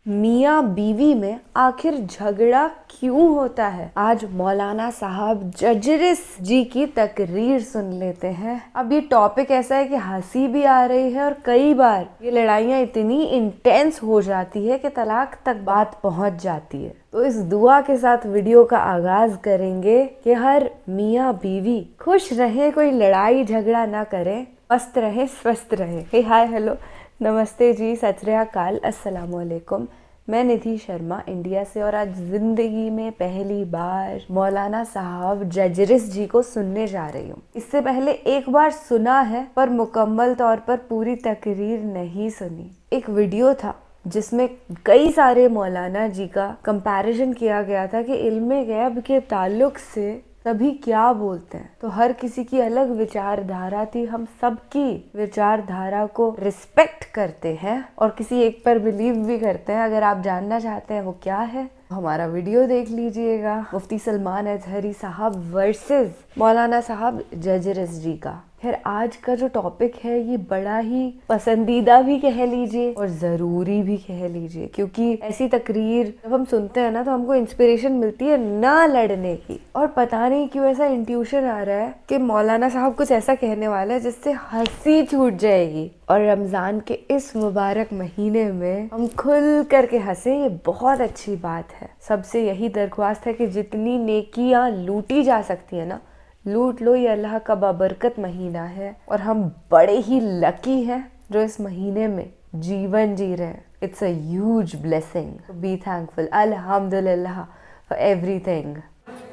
मियाँ बीवी में आखिर झगड़ा क्यों होता है? आज मौलाना साहब जजरिस जी की तकरीर सुन लेते हैं। अब ये टॉपिक ऐसा है कि हंसी भी आ रही है और कई बार ये लड़ाइयाँ इतनी इंटेंस हो जाती है कि तलाक तक बात पहुंच जाती है। तो इस दुआ के साथ वीडियो का आगाज करेंगे कि हर मियाँ बीवी खुश रहे, कोई लड़ाई झगड़ा ना करें, मस्त रहे, स्वस्थ रहे। हे हाय हेलो नमस्ते जी, सत श्री अकाल, अस्सलाम वालेकुम। मैं निधि शर्मा इंडिया से और आज जिंदगी में पहली बार मौलाना साहब जजरिस जी को सुनने जा रही हूँ। इससे पहले एक बार सुना है पर मुकम्मल तौर पर पूरी तकरीर नहीं सुनी। एक वीडियो था जिसमें कई सारे मौलाना जी का कंपैरिजन किया गया था कि इल्मे गैब के ताल्लुक से सभी क्या बोलते हैं। तो हर किसी की अलग विचारधारा थी, हम सबकी विचारधारा को रिस्पेक्ट करते हैं और किसी एक पर बिलीव भी करते हैं। अगर आप जानना चाहते हैं वो क्या है, हमारा वीडियो देख लीजिएगा। मुफ्ती सलमान अजहरी साहब वर्सेस मौलाना साहब जजरिस जी का। खैर आज का जो टॉपिक है ये बड़ा ही पसंदीदा भी कह लीजिए और ज़रूरी भी कह लीजिए, क्योंकि ऐसी तकरीर जब हम सुनते हैं ना तो हमको इंस्पिरेशन मिलती है ना लड़ने की। और पता नहीं क्यों ऐसा इंट्यूशन आ रहा है कि मौलाना साहब कुछ ऐसा कहने वाला है जिससे हंसी छूट जाएगी। और रमज़ान के इस मुबारक महीने में हम खुल करके हंसे, ये बहुत अच्छी बात है। सबसे यही दरख्वास्त है कि जितनी नेकियां लूटी जा सकती है ना, लूट लो। ये अल्लाह का बाबरकत महीना है और हम बड़े ही लकी हैं जो इस महीने में जीवन जी रहे हैं। It's a huge blessing, be thankful, अल्हम्दुलिल्लाह फॉर एवरीथिंग।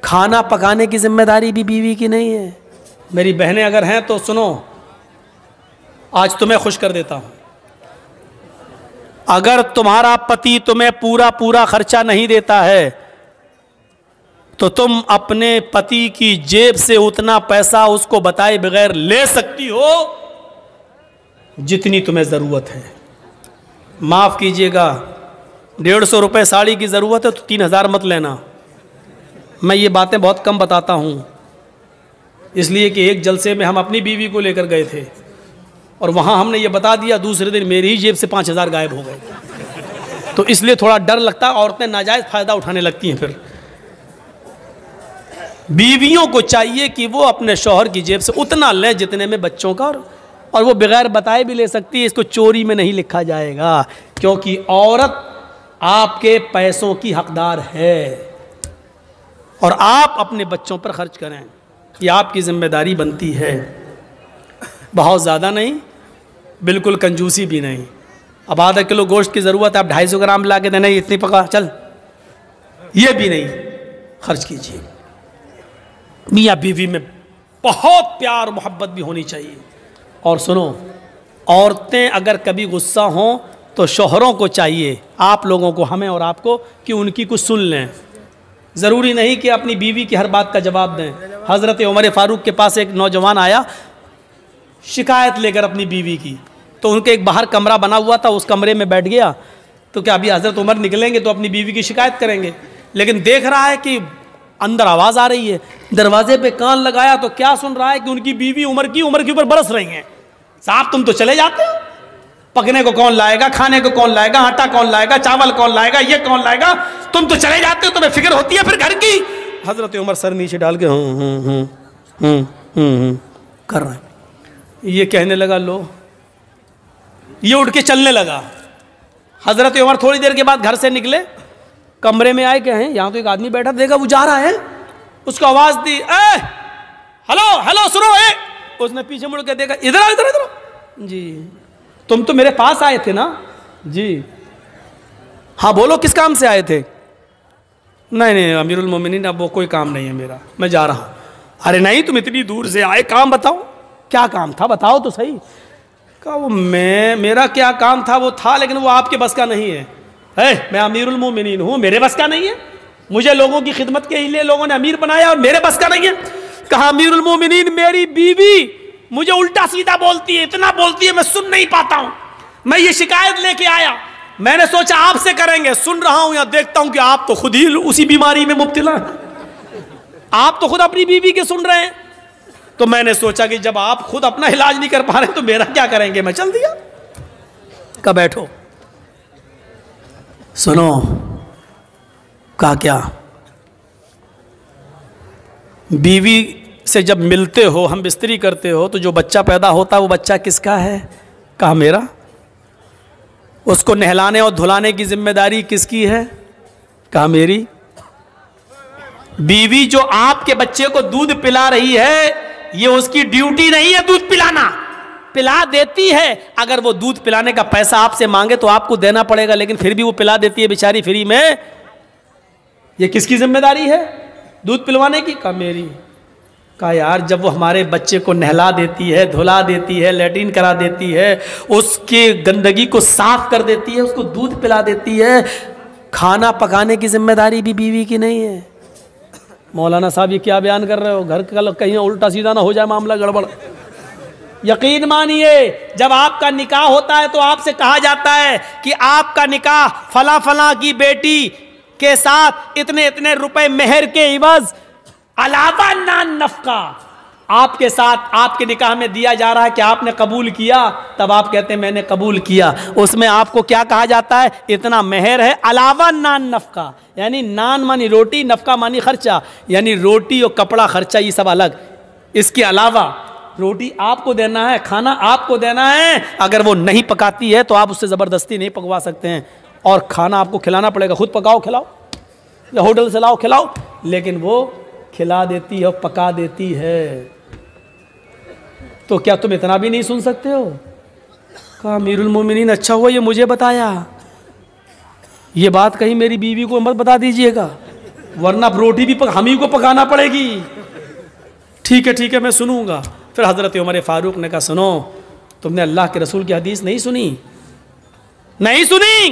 खाना पकाने की जिम्मेदारी भी बीवी की नहीं है? मेरी बहनें अगर हैं तो सुनो, आज तुम्हें खुश कर देता हूं। अगर तुम्हारा पति तुम्हें पूरा पूरा खर्चा नहीं देता है तो तुम अपने पति की जेब से उतना पैसा उसको बताए बगैर ले सकती हो जितनी तुम्हें ज़रूरत है। माफ़ कीजिएगा, 150 रुपये साड़ी की ज़रूरत है तो 3000 मत लेना। मैं ये बातें बहुत कम बताता हूँ, इसलिए कि एक जलसे में हम अपनी बीवी को लेकर गए थे और वहाँ हमने ये बता दिया, दूसरे दिन मेरी ही जेब से 5000 गायब हो गए। तो इसलिए थोड़ा डर लगता है, औरतें नाजायज़ फ़ायदा उठाने लगती हैं। फिर बीवियों को चाहिए कि वो अपने शौहर की जेब से उतना लें जितने में बच्चों का, और वो बगैर बताए भी ले सकती है। इसको चोरी में नहीं लिखा जाएगा, क्योंकि औरत आपके पैसों की हकदार है और आप अपने बच्चों पर खर्च करें, ये आपकी जिम्मेदारी बनती है। बहुत ज़्यादा नहीं, बिल्कुल कंजूसी भी नहीं। अब आधा किलो गोश्त की ज़रूरत है, आप 250 ग्राम ला के देना, इतनी पका चल, ये भी नहीं खर्च कीजिए। मियाँ बीवी में बहुत प्यार मोहब्बत भी होनी चाहिए। और सुनो, औरतें अगर कभी गुस्सा हों तो शौहरों को चाहिए, आप लोगों को, हमें और आपको, कि उनकी कुछ सुन लें। ज़रूरी नहीं कि अपनी बीवी की हर बात का जवाब दें। हज़रत उमर फारूक के पास एक नौजवान आया शिकायत लेकर अपनी बीवी की, तो उनके एक बाहर कमरा बना हुआ था, उस कमरे में बैठ गया। तो क्या अभी हज़रत उमर निकलेंगे तो अपनी बीवी की शिकायत करेंगे, लेकिन देख रहा है कि अंदर आवाज़ आ रही है। दरवाजे पे कान लगाया तो क्या सुन रहा है कि उनकी बीवी उमर के ऊपर बरस रही हैं, साहब तुम तो चले जाते हो, पकने को कौन लाएगा, खाने को कौन लाएगा, आटा कौन लाएगा, चावल कौन लाएगा, ये कौन लाएगा, तुम तो चले जाते हो, तुम्हें फिक्र होती है फिर घर की। हज़रत उमर सर नीचे डाल के कर रहे हैं। ये कहने लगा, लो, ये उठ के चलने लगा। हज़रत उमर थोड़ी देर के बाद घर से निकले, कमरे में आए, कहें यहाँ तो एक आदमी बैठा, देखा वो जा रहा है, उसको आवाज़ दी, ए हेलो हेलो सुनो, ए। उसने पीछे मुड़ के देखा, इधर आओ इधर इधर। जी तुम तो मेरे पास आए थे ना? जी हाँ बोलो, किस काम से आए थे? नहीं नहीं अमीरुल मोमिनीन, अब वो कोई काम नहीं है मेरा, मैं जा रहा हूँ। अरे नहीं, तुम इतनी दूर से आए, काम बताओ, क्या काम था बताओ तो सही। कहा वो मेरा क्या काम था, वो था, लेकिन वो आपके बस का नहीं है। मैं अमीरुल मोमिनीन हूँ, मेरे बस का नहीं है, मुझे लोगों की खिदमत के लिए लोगों ने अमीर बनाया और मेरे बस का नहीं है। कहा अमीरुल मोमिनीन, मेरी बीवी मुझे उल्टा सीधा बोलती है, इतना बोलती है मैं सुन नहीं पाता हूँ। मैं ये शिकायत लेके आया, मैंने सोचा आपसे करेंगे, सुन रहा हूँ या देखता हूँ कि आप तो खुद ही उसी बीमारी में मुब्तला हैं, आप तो खुद अपनी बीवी के सुन रहे हैं। तो मैंने सोचा कि जब आप खुद अपना इलाज नहीं कर पा रहे तो मेरा क्या करेंगे, मैं चल दिया। कहा बैठो। सुनो, कहा क्या, बीवी से जब मिलते हो, हम बिस्तरी करते हो, तो जो बच्चा पैदा होता है वो बच्चा किसका है? कहा मेरा। उसको नहलाने और धुलाने की जिम्मेदारी किसकी है? कहा मेरी। बीवी जो आपके बच्चे को दूध पिला रही है, ये उसकी ड्यूटी नहीं है दूध पिलाना, पिला देती है। अगर वो दूध पिलाने का पैसा आपसे मांगे तो आपको देना पड़ेगा, लेकिन फिर भी वो पिला देती है बेचारी फ्री में। ये किसकी जिम्मेदारी है दूध पिलवाने की? कहा मेरी। कहा यार, जब वो हमारे बच्चे को नहला देती है, धुला देती है, लैट्रिन करा देती है, उसके गंदगी को साफ कर देती है, उसको दूध पिला देती है, खाना पकाने की जिम्मेदारी भी बीवी की नहीं है? मौलाना साहब ये क्या बयान कर रहे हो? घर का कहीं उल्टा सीधा ना हो जाए मामला गड़बड़। यकीन मानिए, जब आपका निकाह होता है तो आपसे कहा जाता है कि आपका निकाह फला फला की बेटी के साथ इतने इतने रुपए मेहर के इवज अलावा नान नफका आपके साथ आपके निकाह में दिया जा रहा है। कि आपने कबूल किया? तब आप कहते हैं मैंने कबूल किया। उसमें आपको क्या कहा जाता है? इतना मेहर है अलावा नान नफका, यानी नान मानी रोटी, नफका मानी खर्चा, यानी रोटी और कपड़ा खर्चा ये सब अलग। इसके अलावा रोटी आपको देना है, खाना आपको देना है। अगर वो नहीं पकाती है तो आप उससे ज़बरदस्ती नहीं पकवा सकते हैं, और खाना आपको खिलाना पड़ेगा। खुद पकाओ खिलाओ या होटल से लाओ खिलाओ, लेकिन वो खिला देती है और पका देती है। तो क्या तुम इतना भी नहीं सुन सकते हो? कहा अमीरुल मोमिनीन, अच्छा हुआ ये मुझे बताया, ये बात कहीं मेरी बीवी को मत बता दीजिएगा, वरना रोटी भी हम ही को पकाना पड़ेगी। ठीक है मैं सुनूंगा। फिर हज़रत उमर फारूक ने कहा सुनो, तुमने अल्लाह के रसूल की हदीस नहीं सुनी? नहीं सुनी?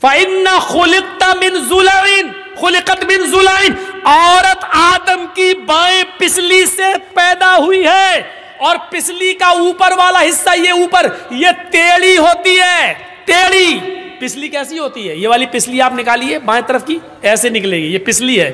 फ़इन्ना खुलिक़्ता मिन ज़ुलइन, खुलिक़त मिन ज़ुलइन, औरत आदम की बाएं पिसली से पैदा हुई है, और पिसली का ऊपर वाला हिस्सा, ये ऊपर ये टेढ़ी होती है। टेढ़ी पिसली कैसी होती है? ये वाली पिसली आप निकालिए बाएं तरफ की, ऐसे निकलेगी, ये पिसली है।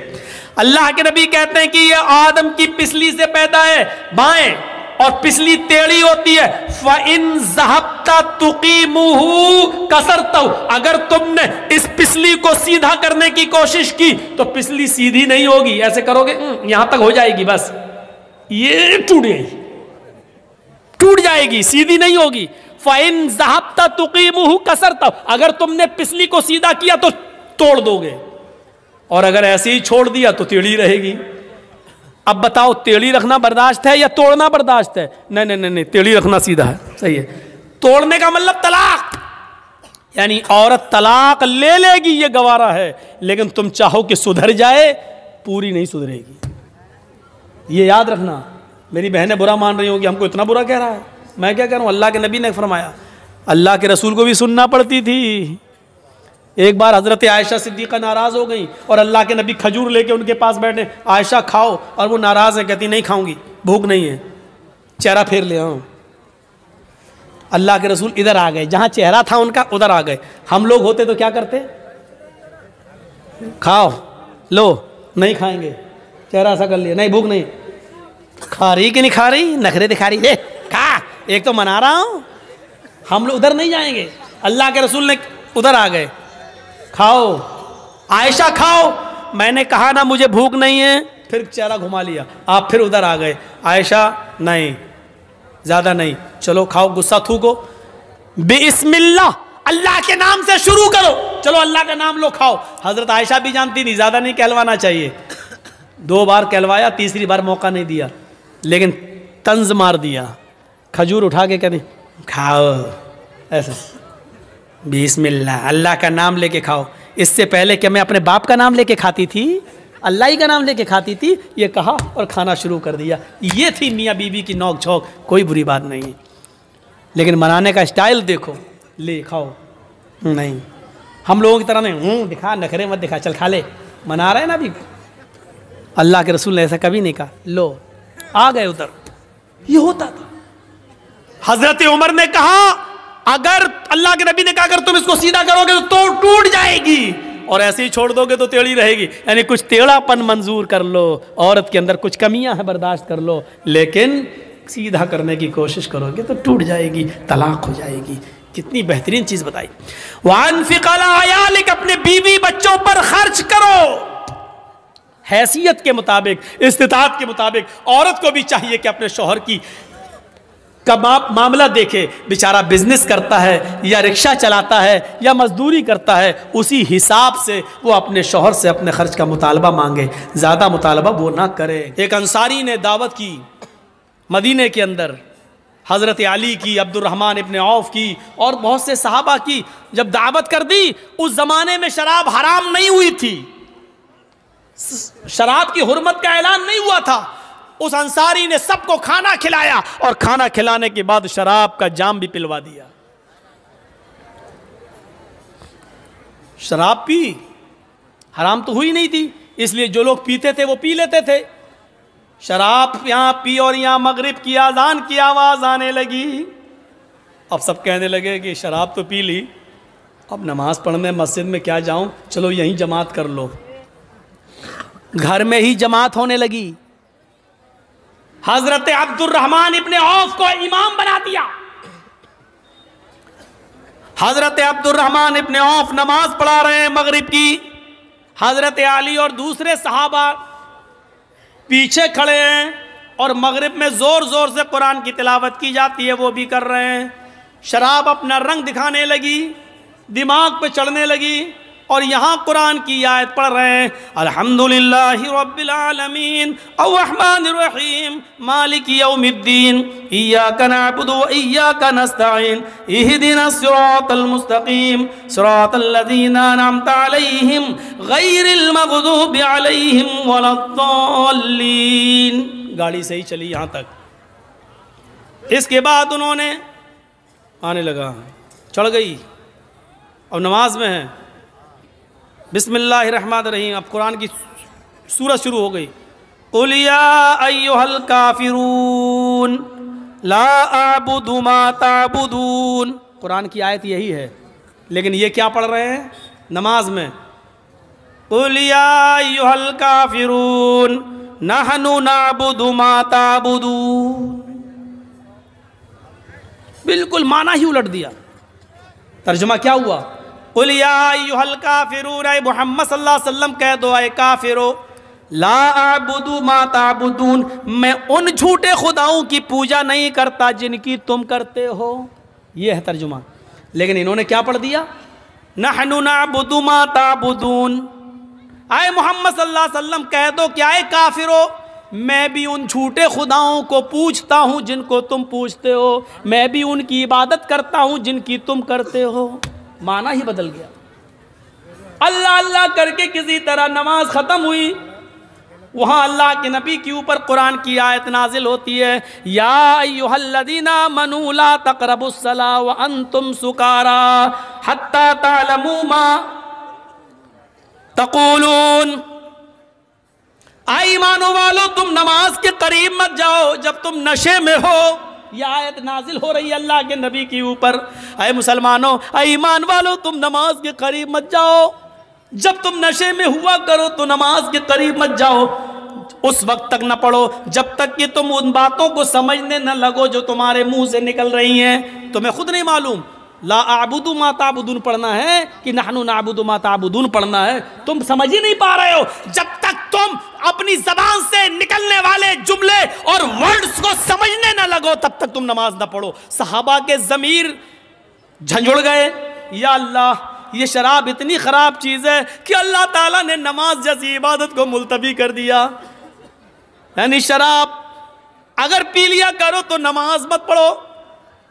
अल्लाह के नबी कहते हैं कि ये आदम की पिसली से पैदा है बाएं, और पिसली टेढ़ी होती है। फ़इन ज़हब्ता तुक़ीमुहु कसरतहु, अगर तुमने इस पिसली को सीधा करने की कोशिश की तो पिसली सीधी नहीं होगी। ऐसे करोगे यहां तक हो जाएगी, बस ये टूट गई, टूट जाएगी, सीधी नहीं होगी। फ़इन ज़हब्ता तुक़ीमुहु कसरतहु, अगर तुमने पिसली को सीधा किया तो तोड़ दोगे, और अगर ऐसे ही छोड़ दिया तो टेढ़ी रहेगी। अब बताओ, टेढ़ी रखना बर्दाश्त है या तोड़ना बर्दाश्त है? नहीं, टेढ़ी रखना सीधा है, सही है। तोड़ने का मतलब तलाक, यानी औरत तलाक ले लेगी, ये गवारा है, लेकिन तुम चाहो कि सुधर जाए, पूरी नहीं सुधरेगी। ये याद रखना। मेरी बहनें बुरा मान रही होंगी, हमको इतना बुरा कह रहा है। मैं क्या कह रहा हूँ? अल्लाह के नबी ने फरमाया, अल्लाह के रसूल को भी सुनना पड़ती थी। एक बार हज़रत आयशा सिद्दीक़ा नाराज़ हो गई और अल्लाह के नबी खजूर लेके उनके पास बैठे, आयशा खाओ, और वो नाराज़ है, कहती नहीं खाऊंगी, भूख नहीं है, चेहरा फेर ले आओ। अल्लाह के रसूल इधर आ गए, जहाँ चेहरा था उनका उधर आ गए। हम लोग होते तो क्या करते? खाओ, लो, नहीं खाएंगे, चेहरा ऐसा कर लिया, नहीं भूख नहीं। खा रही कि नहीं खा रही? नखरे दिखा रही, ले खा, एक तो मना रहा हूँ। हम लोग उधर नहीं जाएंगे। अल्लाह के रसूल ने उधर आ गए, खाओ आयशा खाओ। मैंने कहा ना मुझे भूख नहीं है, फिर चेहरा घुमा लिया। आप फिर उधर आ गए, आयशा नहीं, ज़्यादा नहीं, चलो खाओ, गुस्सा थूको, बिस्मिल्लाह, अल्लाह के नाम से शुरू करो, चलो अल्लाह का नाम लो, खाओ। हज़रत आयशा भी जानती नहीं, ज़्यादा नहीं कहलवाना चाहिए। 2 बार कहलवाया, तीसरी बार मौका नहीं दिया, लेकिन तंज मार दिया। खजूर उठा के कहते खाओ, ऐसा बिस्मिल्लाह, अल्लाह का नाम लेके खाओ। इससे पहले कि मैं अपने बाप का नाम लेके खाती थी, अल्लाह ही का नाम लेके खाती थी, ये कहा और खाना शुरू कर दिया। ये थी मियाँ बीवी की नोक झोंक, कोई बुरी बात नहीं। लेकिन मनाने का स्टाइल देखो, ले खाओ, नहीं, हम लोगों की तरह नहीं, दिखा, नखरे मत दिखा, चल खा ले, मना रहे ना अभी। अल्लाह के रसूल ने ऐसा कभी नहीं कहा, लो आ गए उधर। ये होता था। हजरत उमर ने कहा, अगर अल्लाह के नबी ने कहा अगर तुम इसको सीधा करोगे तो टूट जाएगी, और ऐसे ही छोड़ दोगे तो टेढ़ी रहेगी। यानी कुछ टेढ़ापन मंजूर कर लो, औरत के अंदर कुछ कमियां हैं बर्दाश्त कर लो, लेकिन सीधा करने की कोशिश करोगे तो टूट जाएगी, तलाक हो जाएगी। کتنی بہترین چیز بتائی. وَأَنفِقْ عَلَىٰ عَيَالِكَ، اپنے بیوی بچوں پر خرچ کرو. حیثیت کے مطابق، استطاعت کے مطابق. عورت کو بھی چاہیے کہ اپنے شوہر کی معاملہ دیکھے. بیچارہ بزنس کرتا ہے یا رکشہ چلاتا ہے یا مزدوری کرتا ہے، اسی حساب سے وہ اپنے شوہر سے اپنے خرچ کا مطالبہ مانگے، زیادہ مطالبہ وہ نہ کرے. ایک انصاری نے دعوت کی مدینے کے اندر، حضرت علی کی، عبد الرحمن ابن عوف کی اور بہت سے صحابہ کی. جب دعوت کر دی، اس زمانے میں شراب حرام نہیں ہوئی تھی، شراب کی حرمت کا اعلان نہیں ہوا تھا. اس انصاری نے سب کو کھانا کھلایا اور کھانا کھلانے کے بعد شراب کا جام بھی پلوا دیا. شراب پی، حرام تو ہوئی نہیں تھی، اس لیے جو لوگ پیتے تھے وہ پی لیتے تھے. شراب یہاں پی اور یہاں مغرب کی اذان کی آواز آنے لگی. اب سب کہنے لگے کہ شراب تو پی لی، اب نماز پڑھنے مسجد میں کیا جاؤں، چلو یہیں جماعت کر لو. گھر میں ہی جماعت ہونے لگی. حضرت عبد الرحمن ابن عوف کو امام بنا دیا. حضرت عبد الرحمن ابن عوف نماز پڑھا رہے ہیں مغرب کی. حضرت علی اور دوسرے صحابہ پیچھے کھڑے ہیں اور مغرب میں زور زور سے قرآن کی تلاوت کی جاتی ہے، وہ بھی کر رہے ہیں. شراب اپنا رنگ دکھانے لگی، دماغ پہ چڑھنے لگی، اور یہاں قرآن کی آیت پڑھ رہے ہیں، الحمدللہ رب العالمین الرحمن الرحیم مالک یوم الدین ایاک نعبد و ایاک نستعین اہدنا الصراط المستقیم صراط الذین انعمت علیہم غیر المغضوب علیہم ولا الضالین. گاڑی صحیح چلی یہاں تک. اس کے بعد انہوں نے آنے لگا، چڑھ گئی، اب نماز میں ہیں. بسم اللہ الرحمن الرحیم، اب قرآن کی سورت شروع ہو گئی. قُلْ يَا أَيُّهَا الْكَافِرُونَ لَا أَعْبُدُ مَا تَعْبُدُونَ. قرآن کی آیت یہی ہے، لیکن یہ کیا پڑھ رہے ہیں نماز میں؟ قُلْ يَا أَيُّهَا الْكَافِرُونَ نَحْنُ نَعْبُدُ مَا تَعْبُدُونَ. بالکل معنی ہی الٹ دیا. ترجمہ کیا ہوا؟ قُلْ يَا أَيُّهَا الْكَافِرُونَ، اے محمد صلی اللہ علیہ وسلم کہہ دو اے کافرو، لا اعبد ما تعبدون، میں ان جھوٹے خداؤں کی پوجا نہیں کرتا جن کی تم کرتے ہو. یہ ہے ترجمہ. لیکن انہوں نے کیا پڑھ دیا؟ نحن نعبد ما تعبدون. اے محمد صلی اللہ علیہ وسلم کہہ دو کہ اے کافرو، میں بھی ان جھوٹے خداؤں کو پوجتا ہوں جن کو تم پوجتے ہو، میں بھی ان کی عبادت کرتا ہوں جن کی تم کرتے ہو. معنی ہی بدل گیا. اللہ اللہ کر کے کسی طرح نماز ختم ہوئی، وہاں اللہ کے نبی کے اوپر قرآن کی آیت نازل ہوتی ہے، یا ایھا الذین آمنوا لا تقربوا الصلاۃ وانتم سکارا حتی تعلموا ما تقولون. اے ایمان والو، تم نماز کے قریب مت جاؤ جب تم نشے میں ہو. یہ آیت نازل ہو رہی ہے اللہ کے نبی کے اوپر. اے مسلمانوں، اے ایمان والو، تم نماز کے قریب مت جاؤ جب تم نشے میں ہوا کرو، تو نماز کے قریب مت جاؤ. اس وقت تک نہ پڑھو جب تک کہ تم ان باتوں کو سمجھنے نہ لگو جو تمہارے منہ سے نکل رہی ہیں. تمہیں خود نہیں معلوم لا اعبد ما تعبدون پڑھنا ہے کہ نحن نعبد ما تعبدون پڑھنا ہے. تم سمجھ ہی نہیں پا رہے ہو. جب تک تم اپنی زبان سے نکلنے والے جملے اور ورڈز کو سمجھنے نہ لگو تب تک تم نماز نہ پڑھو. صحابہ کے ضمیر جھنجھڑ گئے، یا اللہ، یہ شراب اتنی خراب چیز ہے کہ اللہ تعالیٰ نے نماز جیسی عبادت کو ملتوی کر دیا. یعنی شراب اگر پی لیا کرو تو نماز مت پڑھو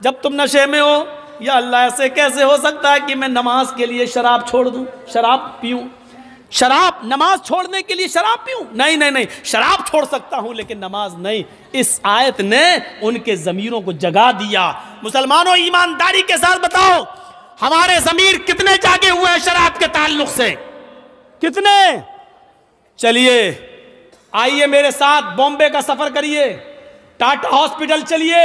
جب تم نشے میں ہو. یا اللہ، ایسے کیسے ہو سکتا ہے کہ میں نماز کے لیے شراب چھوڑ دوں، شراب پیوں؟ شراب نماز چھوڑنے کے لیے شراب پیوں؟ نہیں نہیں نہیں، شراب چھوڑ سکتا ہوں لیکن نماز نہیں. اس آیت نے ان کے ضمیروں کو جگا دیا. مسلمانوں، ایمانداری کے ساتھ بتاؤ، ہمارے ضمیر کتنے جاگے ہوئے ہیں شراب کے تعلق سے؟ کتنے؟ چلیے آئیے میرے ساتھ بامبے کا سفر کریے، ٹاٹا ہاسپٹل چلیے.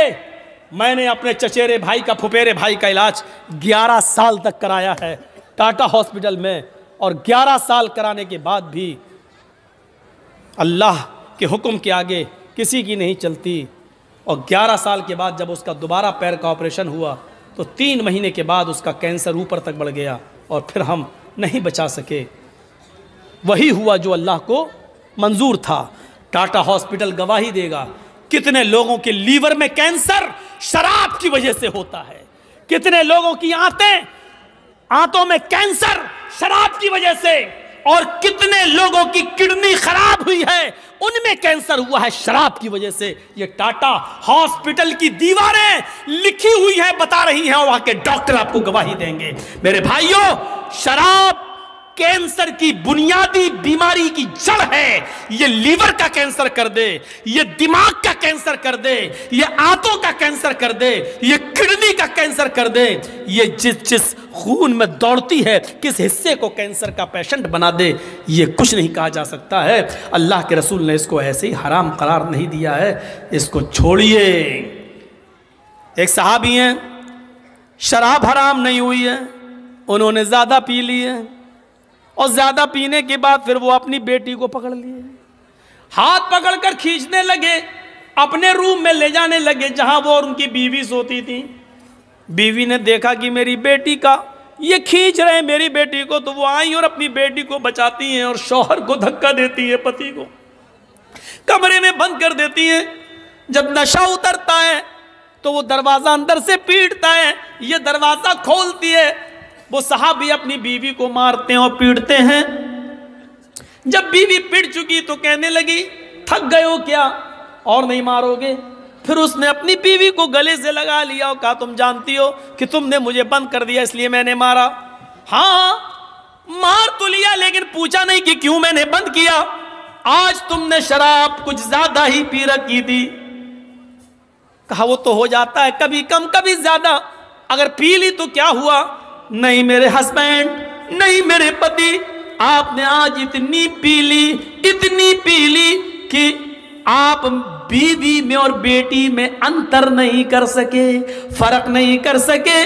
میں نے اپنے چچیرے بھائی کا، پھپھیرے بھائی کا علاج 11 سال تک کرایا ہے ٹاٹا ہاسپٹل میں، اور 11 سال کرانے کے بعد بھی اللہ کے حکم کے آگے کسی کی نہیں چلتی. اور 11 سال کے بعد جب اس کا دوبارہ پیر کا آپریشن ہوا تو 3 مہینے کے بعد اس کا کینسر اوپر تک بڑھ گیا اور پھر ہم نہیں بچا سکے۔ وہی ہوا جو اللہ کو منظور تھا۔ ٹاٹا ہاسپٹل گواہی دے گا، کتنے لوگوں کے لیور میں کینسر شراب کی وجہ سے ہوتا ہے، کتنے لوگوں کی آنتوں میں کینسر شراب کی وجہ سے، اور کتنے لوگوں کی کڈنی خراب ہوئی ہے، ان میں کینسر ہوا ہے شراب کی وجہ سے۔ یہ ٹاٹا ہاسپٹل کی دیواریں لکھی ہوئی ہیں، بتا رہی ہیں، وہاں کے ڈاکٹر آپ کو گواہی دیں گے۔ میرے بھائیوں، شراب کینسر کی بنیادی بیماری کی جڑ ہے۔ یہ لیور کا کینسر کر دے، یہ دماغ کا کینسر کر دے، یہ آنتوں کا کینسر کر دے، یہ کڈنی کا کینسر کر دے، یہ جس خون میں دوڑتی ہے کس حصے کو کینسر کا پیشنٹ بنا دے، یہ کچھ نہیں کہا جا سکتا ہے۔ اللہ کے رسول نے اس کو ایسے ہی حرام قرار نہیں دیا ہے، اس کو چھوڑیے۔ ایک صحابی ہیں، شراب حرام نہیں ہوئی ہے، انہوں نے زیادہ پی لی ہے، اور زیادہ پینے کے بعد پھر وہ اپنی بیٹی کو پکڑ لیے، ہاتھ پکڑ کر کھینچنے لگے، اپنے روم میں لے جانے لگے جہاں وہ اور ان کی بیوی سوتی تھی۔ بیوی نے دیکھا کہ میری بیٹی کا یہ کھینچ رہے ہیں میری بیٹی کو، تو وہ آئی اور اپنی بیٹی کو بچاتی ہیں اور شوہر کو دھکا دیتی ہے، پتی کو کمرے میں بند کر دیتی ہیں۔ جب نشہ اترتا ہے تو وہ دروازہ اندر سے پیٹتا ہے، یہ دروازہ کھولتی ہے، وہ صحابی اپنی بیوی کو مارتے ہیں اور پیٹتے ہیں۔ جب بیوی پٹ چکی تو کہنے لگی تھک گئے ہو کیا اور نہیں مارو گے؟ پھر اس نے اپنی بیوی کو گلے سے لگا لیا اور کہا تم جانتی ہو کہ تم نے مجھے بند کر دیا اس لیے میں نے مارا۔ ہاں مار تو لیا لیکن پوچھا نہیں کہ کیوں میں نے بند کیا۔ آج تم نے شراب کچھ زیادہ ہی پی رکھی تھی۔ کہا وہ تو ہو جاتا ہے کبھی کم کبھی زیادہ، اگر پی لی تو کیا ہوا؟ نہیں میرے ہسبینڈ، نہیں میرے پتی، آپ نے آج اتنی پی لی کہ آپ بیوی میں اور بیٹی میں انتر نہیں کر سکے، فرق نہیں کر سکے۔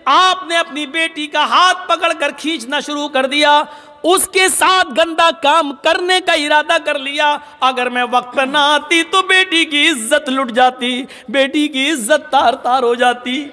آپ نے اپنی بیٹی کا ہاتھ پکڑ کر کھینچنا شروع کر دیا، اس کے ساتھ گندا کام کرنے کا ارادہ کر لیا۔ اگر میں وقت پر نہ آتی تو بیٹی کی عزت لٹ جاتی، بیٹی کی عزت تار تار ہو جاتی۔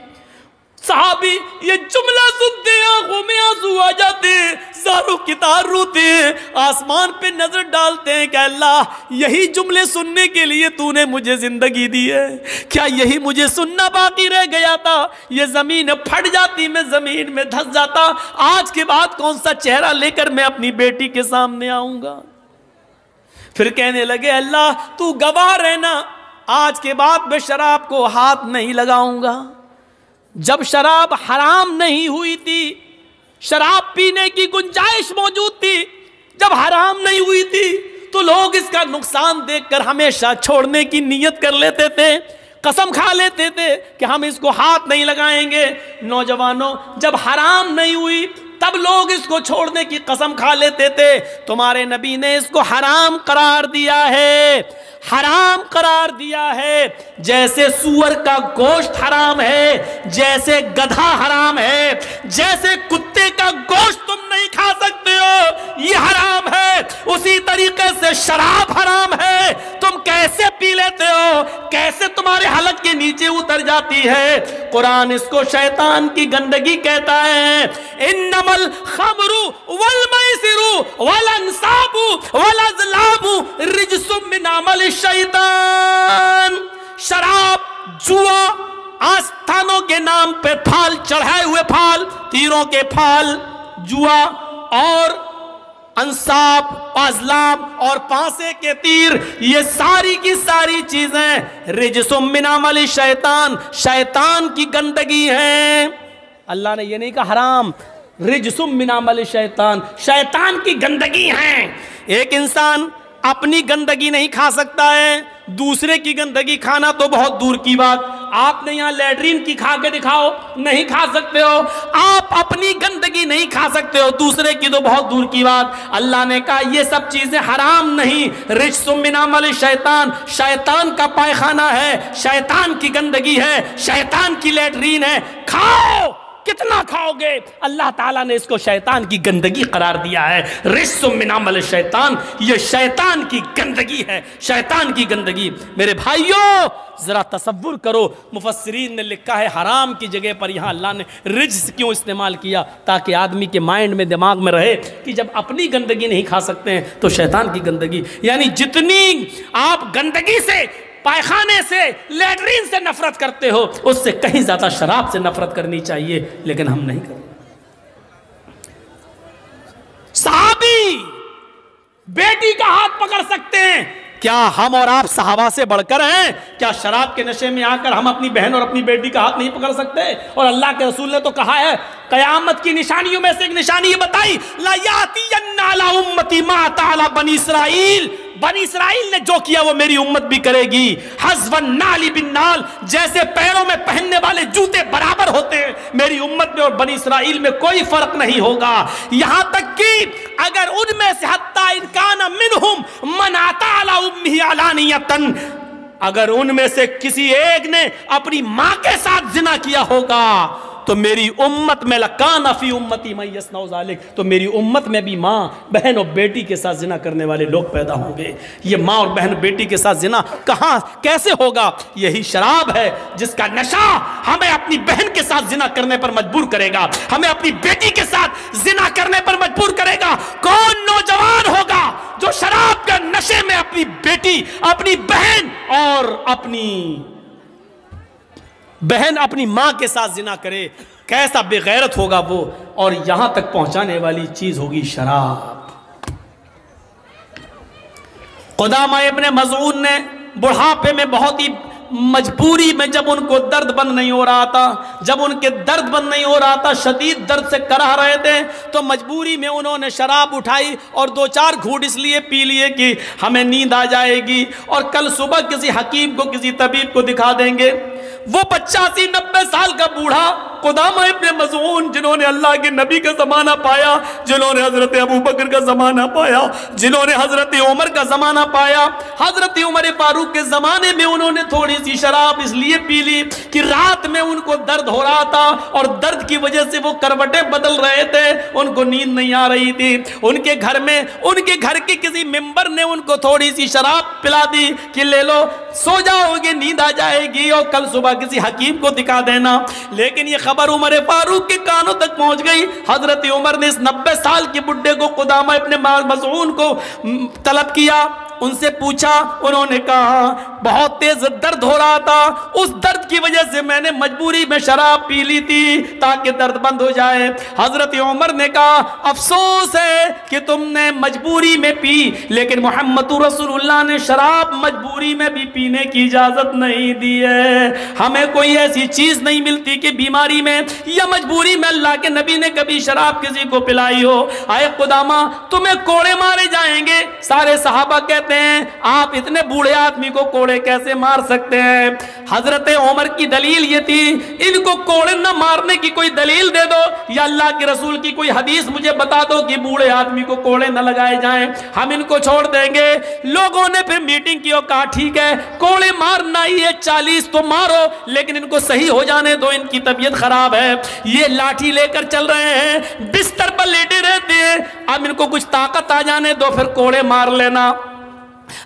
صحابی یہ جملہ سنتے ہیں، آنکھوں میں آنسو آ جاتے ہیں، زاروں کی تار روتے ہیں، آسمان پہ نظر ڈالتے ہیں کہ اللہ یہی جملے سننے کے لیے تو نے مجھے زندگی دی ہے، کیا یہی مجھے سننا باقی رہ گیا تھا؟ یہ زمین پھٹ جاتی، میں زمین میں دھس جاتا، آج کے بعد کون سا چہرہ لے کر میں اپنی بیٹی کے سامنے آؤں گا؟ پھر کہنے لگے اللہ تو گواہ رہنا، آج کے بعد میں شراب کو ہاتھ نہیں لگاؤں گا۔ جب شراب حرام نہیں ہوئی تھی، شراب پینے کی گنجائش موجود تھی، جب حرام نہیں ہوئی تھی تو لوگ اس کا نقصان دیکھ کر ہمیشہ چھوڑنے کی نیت کر لیتے تھے، قسم کھا لیتے تھے کہ ہم اس کو ہاتھ نہیں لگائیں گے۔ نوجوانوں، جب حرام نہیں ہوئی تب لوگ اس کو چھوڑنے کی قسم کھا لیتے تھے، تمہارے نبی نے اس کو حرام قرار دیا ہے، حرام قرار دیا ہے۔ جیسے سور کا گوشت حرام ہے، جیسے گدھا حرام ہے، جیسے کتے کا گوشت تم نہیں کھا سکتے ہو یہ حرام ہے، اسی طریقے سے شراب حرام ہے۔ تم کیسے پی لیتے ہو، کیسے تمہارے حلق کے نیچے اتر جاتی ہے؟ قرآن اس کو شیطان کی گندگی کہتا ہے، انما الخمر والمیسر والانصاب والازلام رجس من عمل الشیطان۔ شراب، جوا، آستانوں کے نام پہ پھال چڑھائے ہوئے پھال، تیروں کے پھال، جوا اور انصاب، ازلام اور پانسے کے تیر، یہ ساری کی ساری چیزیں رجس من عمل الشیطان، شیطان کی گندگی ہیں۔ اللہ نے یہ نہیں کہا حرام، رجس من عمل الشیطان، شیطان کی گندگی ہیں۔ ایک انسان اپنی گندگی نہیں کھا سکتا ہے، دوسرے کی گندگی کھانا تو بہت دور کی بات۔ آپ نے یہاں لیٹرین کی کھا کے دکھاؤ، نہیں کھا سکتے ہو۔ آپ اپنی گندگی نہیں کھا سکتے ہو، دوسرے کی تو بہت دور کی بات۔ اللہ نے کہا یہ سب چیزیں حرام نہیں، رجس من عمل الشیطان، شیطان کا پائخانہ ہے، شیطان کی گندگی ہے، شیطان کی لیٹرین ہے، کھاؤ कितना खाओगे? अल्लाह ताला ने इसको शैतान की गंदगी करार दिया है। रिज्सुम मिन अमल शैतान, ये शैतान की गंदगी है, शैतान की गंदगी। मेरे भाइयों जरा तसव्वुर करो, मुफस्सिरीन ने लिखा है हराम की जगह पर यहाँ अल्लाह ने रिज्स क्यों इस्तेमाल किया? ताकि आदमी के माइंड में, दिमाग में रहे कि जब अपनी गंदगी नहीं खा सकते हैं तो शैतान की गंदगी। यानी जितनी आप गंदगी से, पायखाने से, लैट्रीन से नफरत करते हो, उससे कहीं ज्यादा शराब से नफरत करनी चाहिए, लेकिन हम नहीं करते। सहाबी बेटी का हाथ पकड़ सकते हैं, क्या हम और आप सहाबा से बढ़कर हैं? क्या शराब के नशे में आकर हम अपनी बहन और अपनी बेटी का हाथ नहीं पकड़ सकते? और अल्लाह के रसूल ने तो कहा है, कयामत की निशानियों में से एक निशानी ये बताई, ला यातियन्ना अला उम्मती मा ताला बनी इसराइल, बनी इसराइल ने जो किया वो मेरी उम्मत भी करेगी। हज़वन नाली बिन नाल, जैसे पैरों में पहनने वाले जूते बराबर होते हैं, मेरी उम्मत में और बनी इसराइल में कोई फर्क नहीं होगा। यहां तक कि अगर उनमें से हत्ता इन कान मिनहुम मन आता अला उम्मिही अलानियतन, अगर उनमें से किसी एक ने अपनी मां के साथ जिना किया होगा तो मेरी उम्मत में लकाना फी उम्मती मैं यसनौ ज़ालिक, तो मेरी उम्मत में भी माँ, बहन और बेटी के साथ जिना करने वाले लोग पैदा होंगे। ये माँ और बहन बेटी के साथ जिना कहाँ कैसे होगा? यही शराब है जिसका नशा हमें अपनी बहन के साथ जिना करने पर मजबूर करेगा, हमें अपनी बेटी के साथ जिना करने पर मजबूर करेगा। कौन नौजवान होगा जो शराब के नशे में अपनी बेटी, अपनी बहन और अपनी मां के साथ जिना करे? कैसा बेगैरत होगा वो। और यहां तक पहुंचाने वाली चीज होगी शराब। क़ुदामा इब्न मज़ऊन ने बुढ़ापे में बहुत ही मजबूरी में, जब उनको दर्द बंद नहीं हो रहा था, जब उनके दर्द बंद नहीं हो रहा था, शदीद दर्द से कराह रहे थे, तो मजबूरी में उन्होंने शराब उठाई और 2-4 घूंट इसलिए पी लिए कि हमें नींद आ जाएगी और कल सुबह किसी हकीम को, किसी तबीब को दिखा देंगे। वो 85-90 साल का बूढ़ा क़ुदामा इब्न मज़ऊन, जिन्होंने अल्लाह के नबी का ज़माना पाया, जिन्होंने हज़रत अबू बकर का ज़माना पाया, जिन्होंने हज़रत उमर का ज़माना पाया, हज़रत उमर फारूक के ज़माने में उन्होंने थोड़ी सी शराब इसलिए पी ली कि रात में उनको दर्द हो रहा था और दर्द की वजह से वो करवटें बदल रहे थे, उनको नींद नहीं आ रही थी। उनके घर में, उनके घर के किसी मेंबर ने उनको थोड़ी सी शराब पिला दी कि ले लो, सो जाओगे, नींद आ जाएगी और कल सुबह किसी हकीम को दिखा देना। लेकिन ये खबर उमर फारूक के कानों तक पहुंच गई। हजरत उमर ने इस 90 साल के बुड्ढे को, क़ुदामा इब्न मज़ऊन को तलब किया, उनसे पूछा। उन्होंने कहा बहुत तेज दर्द हो रहा था, उस दर्द की वजह से मैंने मजबूरी में शराब पी ली थी ताकि दर्द बंद हो जाए। हजरत उमर ने कहा अफसोस है कि तुमने मजबूरी में पी, लेकिन मोहम्मद रसूलुल्लाह ने शराब मजबूरी में भी पीने की इजाजत नहीं दी है। हमें कोई ऐसी चीज नहीं मिलती कि बीमारी में या मजबूरी में अल्लाह के नबी ने कभी शराब किसी को पिलाई हो। आए क़ुदामा, तुम्हें कोड़े मारे जाएंगे। सारे सहाबा कहते हैं आप इतने बूढ़े आदमी को कोड़े कैसे मार सकते हैं? हजरत उमर की दलील ये थी, इनको कोड़े न मारने की कोई दलील दे दो या अल्लाह के रसूल की कोई हदीस मुझे बता दो कि बूढ़े आदमी को कोड़े न लगाए जाएं, हम इनको छोड़ देंगे। लोगों ने फिर मीटिंग की और कहा ठीक है, कोड़े मारना ही है, 40 तो मारो, लेकिन इनको सही हो जाने दो, इनकी तबीयत खराब है, ये लाठी लेकर चल रहे हैं, बिस्तर पर लेटे रहते हैं, अब इनको कुछ ताकत आ जाने दो, फिर कोड़े मार लेना।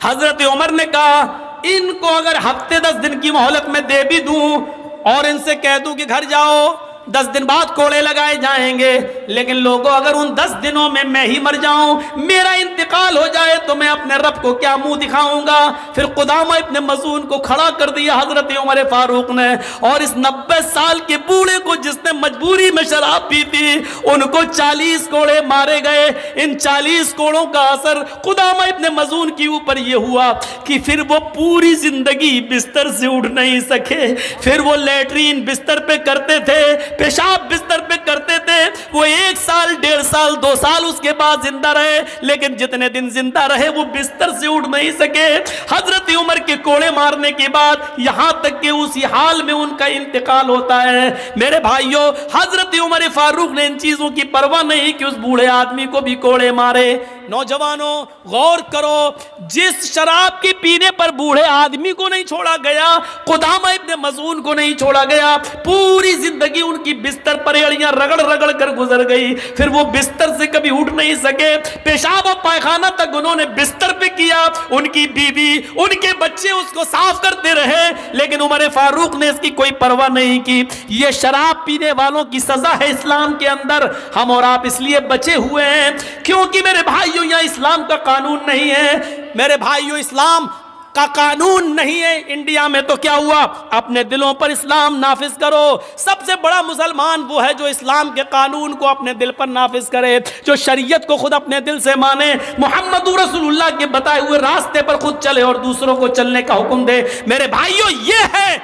हजरत उमर ने कहा इनको अगर हफ्ते 10 दिन की मोहलत में दे भी दूं और इनसे कह दूं कि घर जाओ, 10 दिन बाद कोड़े लगाए जाएंगे, लेकिन लोगों अगर उन 10 दिनों में मैं ही मर जाऊं, मेरा इंतकाल हो जाए, तो मैं अपने रब को क्या मुंह दिखाऊंगा? फिर क़ुदामा इब्न मज़ऊन को खड़ा कर दिया हजरत उमर फारूक ने, और इस 90 साल के बूढ़े को जिसने मजबूरी में शराब पी थी, उनको 40 कोड़े मारे गए। इन 40 कोड़ों का असर क़ुदामा इब्न मज़ऊन के ऊपर यह हुआ कि फिर वो पूरी जिंदगी बिस्तर से उठ नहीं सके। फिर वो लेटरीन बिस्तर पे करते थे, पेशाब बिस्तर पे करते थे। वो 1 साल, 1.5 साल, 2 साल उसके बाद जिंदा रहे, लेकिन जितने दिन जिंदा रहे वो बिस्तर से उठ नहीं सके। हजरत उमर के कोड़े मारने के बाद यहां तक कि उसी हाल में उनका इंतकाल होता है। मेरे भाइयों, हजरत उमर फारूक ने इन चीजों की परवाह नहीं कि उस बूढ़े आदमी को भी कोड़े मारे। नौजवानों गौर करो, जिस शराब के पीने पर बूढ़े आदमी को नहीं छोड़ा गया, कुदामा इब्न मज़ून को नहीं छोड़ा गया, पूरी जिंदगी उनकी बिस्तर पर एड़ियां रगड़ रगड़ कर गुजर गई, फिर वो बिस्तर से कभी उठ नहीं सके, पेशाब और पायखाना तक उन्होंने बिस्तर पे किया, उनकी बीवी उनके बच्चे उसको साफ करते रहे, लेकिन उमर फारूक ने इसकी कोई परवाह नहीं की। ये शराब पीने वालों की सजा है इस्लाम के अंदर। हम और आप इसलिए बचे हुए हैं क्योंकि मेरे भाइयों यहाँ इस्लाम का कानून नहीं है। मेरे भाइयों इस्लाम का कानून नहीं है इंडिया में, तो क्या हुआ? अपने दिलों पर इस्लाम नाफिज करो। सबसे बड़ा मुसलमान वो है जो इस्लाम के कानून को अपने दिल पर नाफिज करे, जो शरीयत को खुद अपने दिल से माने, मुहम्मद रसूलुल्लाह के बताए हुए रास्ते पर खुद चले और दूसरों को चलने का हुक्म दे। मेरे भाइयों ये है,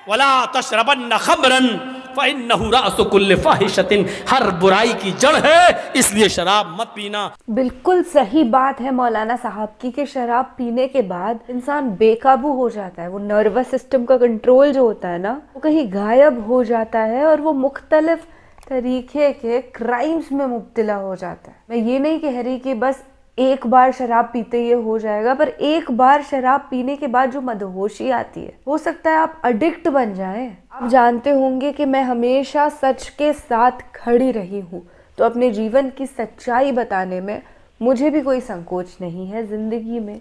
वला तशरबन्न खमरन फ़इन्नहु रासु कुल्लि फ़ाहिशतिन, हर बुराई की जड़ है, इसलिए शराब मत पीना। बिल्कुल सही बात है मौलाना साहब की कि शराब पीने के बाद इंसान बेकाबू हो जाता है, वो नर्वस सिस्टम का कंट्रोल जो होता है ना वो कहीं गायब हो जाता है और वो मुख्तलिफ तरीके के क्राइम्स में मुब्तला हो जाता है। मैं ये नहीं कह रही कि बस एक बार शराब पीते ये हो जाएगा, पर एक बार शराब पीने के बाद जो मदहोशी आती है, हो सकता है आप एडिक्ट बन जाएं। आप जानते होंगे कि मैं हमेशा सच के साथ खड़ी रही हूँ, तो अपने जीवन की सच्चाई बताने में मुझे भी कोई संकोच नहीं है। जिंदगी में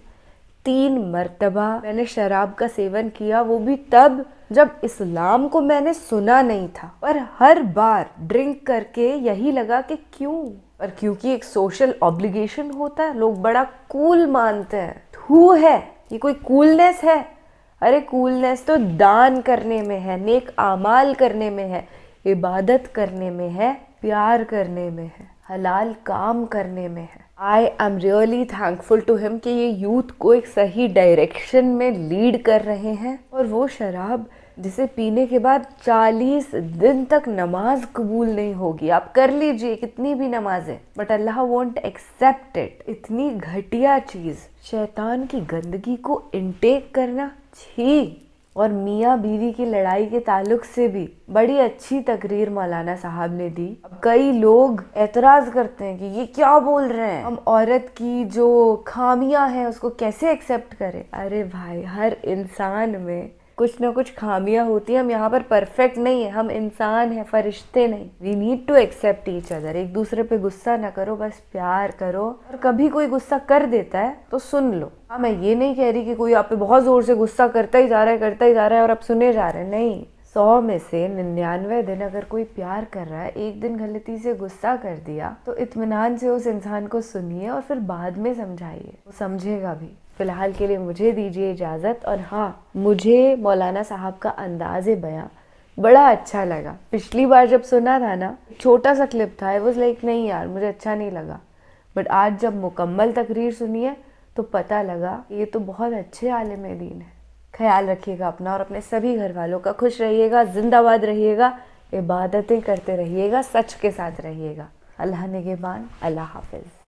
3 मर्तबा मैंने शराब का सेवन किया, वो भी तब जब इस्लाम को मैंने सुना नहीं था, पर हर बार ड्रिंक करके यही लगा कि क्यों, और क्योंकि एक सोशल ऑब्लिगेशन होता है, लोग बड़ा कूल मानते हैं। थू है, ये कोई कूलनेस है? अरे कूलनेस तो दान करने में है, नेक आमाल करने में है, इबादत करने में है, प्यार करने में है, हलाल काम करने में है। I am really thankful to him कि ये यूथ को एक सही डायरेक्शन में लीड कर रहे हैं। और वो शराब जिसे पीने के बाद 40 दिन तक नमाज कबूल नहीं होगी, आप कर लीजिए कितनी भी नमाजें, but Allah won't accept it. इतनी घटिया चीज़, शैतान की गंदगी को इनटेक करना, छी। और मियाँ बीवी की लड़ाई के ताल्लुक से भी बड़ी अच्छी तकरीर मौलाना साहब ने दी। अब कई लोग एतराज़ करते हैं कि ये क्या बोल रहे हैं, हम औरत की जो खामियां हैं उसको कैसे एक्सेप्ट करें। अरे भाई, हर इंसान में कुछ ना कुछ खामियां होती हैं, हम यहाँ पर परफेक्ट नहीं है, हम इंसान हैं, फरिश्ते नहीं। We need to accept each other. एक दूसरे पे गुस्सा ना करो, बस प्यार करो। और कभी कोई गुस्सा कर देता है तो सुन लो। हाँ, मैं ये नहीं कह रही कि कोई आप पे बहुत जोर से गुस्सा करता ही जा रहा है और आप सुने जा रहे हैं, नहीं। 100 में से 99 दिन अगर कोई प्यार कर रहा है, एक दिन गलती से गुस्सा कर दिया तो इत्मीनान से उस इंसान को सुनिए और फिर बाद में समझाइए, वो समझेगा भी। फिलहाल के लिए मुझे दीजिए इजाज़त। और हाँ, मुझे मौलाना साहब का अंदाज़े बयां बड़ा अच्छा लगा। पिछली बार जब सुना था ना, छोटा सा क्लिप था, आई वाज लाइक नहीं यार मुझे अच्छा नहीं लगा, बट आज जब मुकम्मल तकरीर सुनी है तो पता लगा ये तो बहुत अच्छे आलिम दीन है। ख्याल रखिएगा अपना और अपने सभी घर वालों का। खुश रहिएगा, जिंदाबाद रहिएगा, इबादतें करते रहिएगा, सच के साथ रहिएगा। अल्लाह निगहबान, अल्लाह हाफिज़।